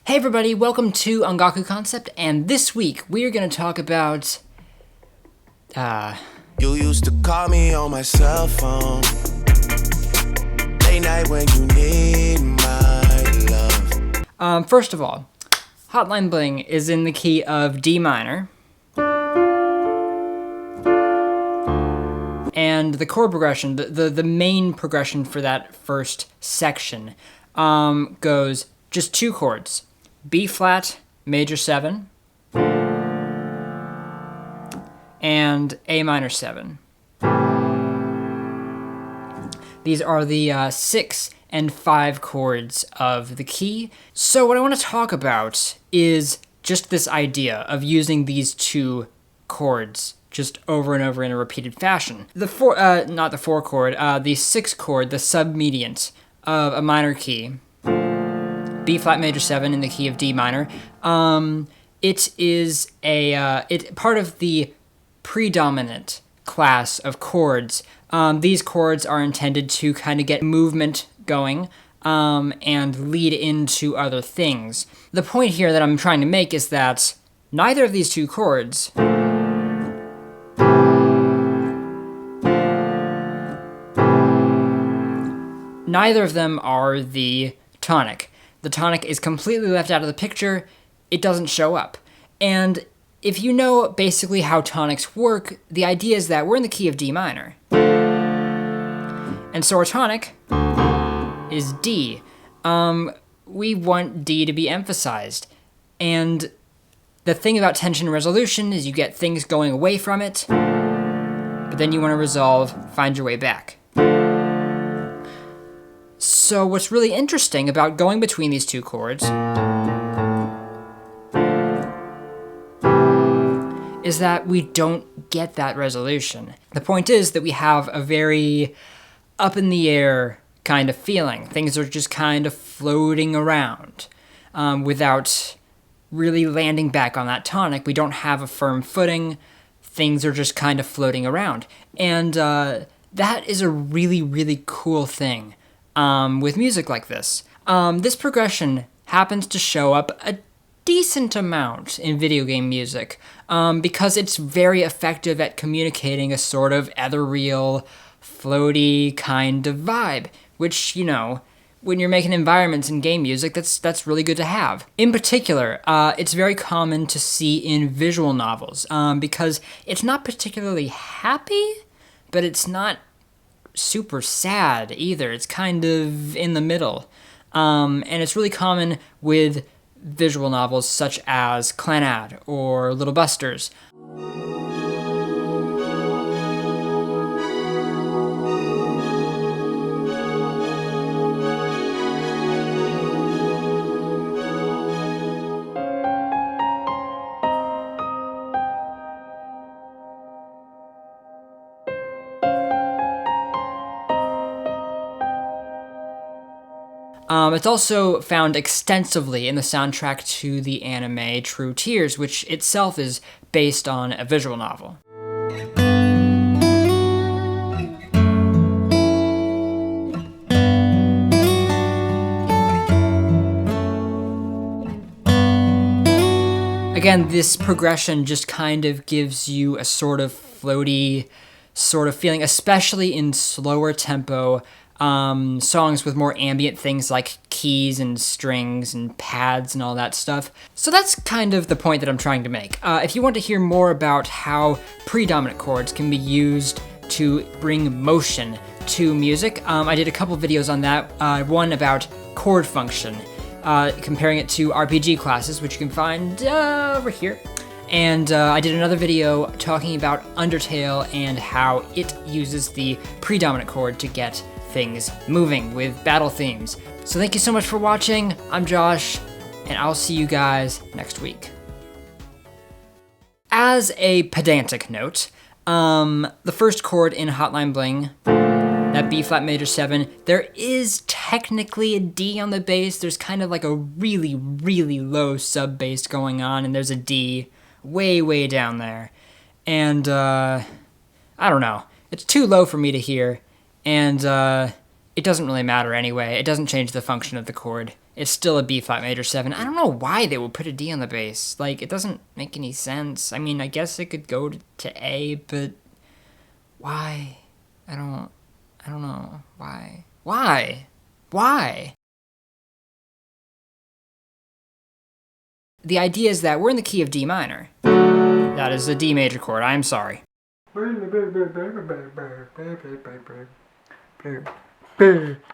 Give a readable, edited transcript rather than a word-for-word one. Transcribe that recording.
Hey everybody, welcome to Ongaku Concept, and this week we are going to talk about, You used to call me on my cell phone late night when you need my love. First of all, Hotline Bling is in the key of D minor, and the chord progression, the main progression for that first section, goes just two chords. B flat, major 7, and A minor 7. These are the 6 and 5 chords of the key. So what I want to talk about is just this idea of using these two chords just over and over in a repeated fashion. The 4 chord, the 6 chord, the submediant of a minor key, B flat major 7 in the key of D minor. It is part of the predominant class of chords. These chords are intended to kind of get movement going and lead into other things. The point here that I'm trying to make is that neither of these two chords neither of them are the tonic. The tonic is completely left out of the picture. It doesn't show up. And if you know basically how tonics work, the idea is that we're in the key of D minor. And so our tonic is D. We want D to be emphasized. And the thing about tension resolution is you get things going away from it, but then you want to resolve, find your way back. So what's really interesting about going between these two chords is that we don't get that resolution. The point is that we have a very up in the air kind of feeling. Things are just kind of floating around without really landing back on that tonic. We don't have a firm footing. Things are just kind of floating around. And that is a really, really cool thing. With music like this. This progression happens to show up a decent amount in video game music because it's very effective at communicating a sort of ethereal, floaty kind of vibe, which, you know, when you're making environments in game music, that's really good to have. In particular, it's very common to see in visual novels because it's not particularly happy, but it's not super sad either. It's kind of in the middle. And it's really common with visual novels such as Clannad or Little Busters. It's also found extensively in the soundtrack to the anime True Tears, which itself is based on a visual novel. Again, this progression just kind of gives you a sort of floaty sort of feeling, especially in slower tempo songs with more ambient things like keys and strings and pads and all that stuff. So that's kind of the point that I'm trying to make. If you want to hear more about how predominant chords can be used to bring motion to music, I did a couple videos on that. One about chord function, comparing it to RPG classes, which you can find over here. And I did another video talking about Undertale and how it uses the predominant chord to get things moving with battle themes. So thank you so much for watching. I'm Josh, and I'll see you guys next week. As a pedantic note, the first chord in Hotline Bling, that B flat major 7, there is technically a D on the bass. There's kind of like a really, really low sub bass going on, and there's a D way, way down there. And I don't know. It's too low for me to hear. And it doesn't really matter anyway. It doesn't change the function of the chord. It's still a B flat major 7. I don't know why they would put a D on the bass. Like, it doesn't make any sense. I mean, I guess it could go to A, but why? I don't know. Why? Why? The idea is that we're in the key of D minor. That is a D major chord. I'm sorry.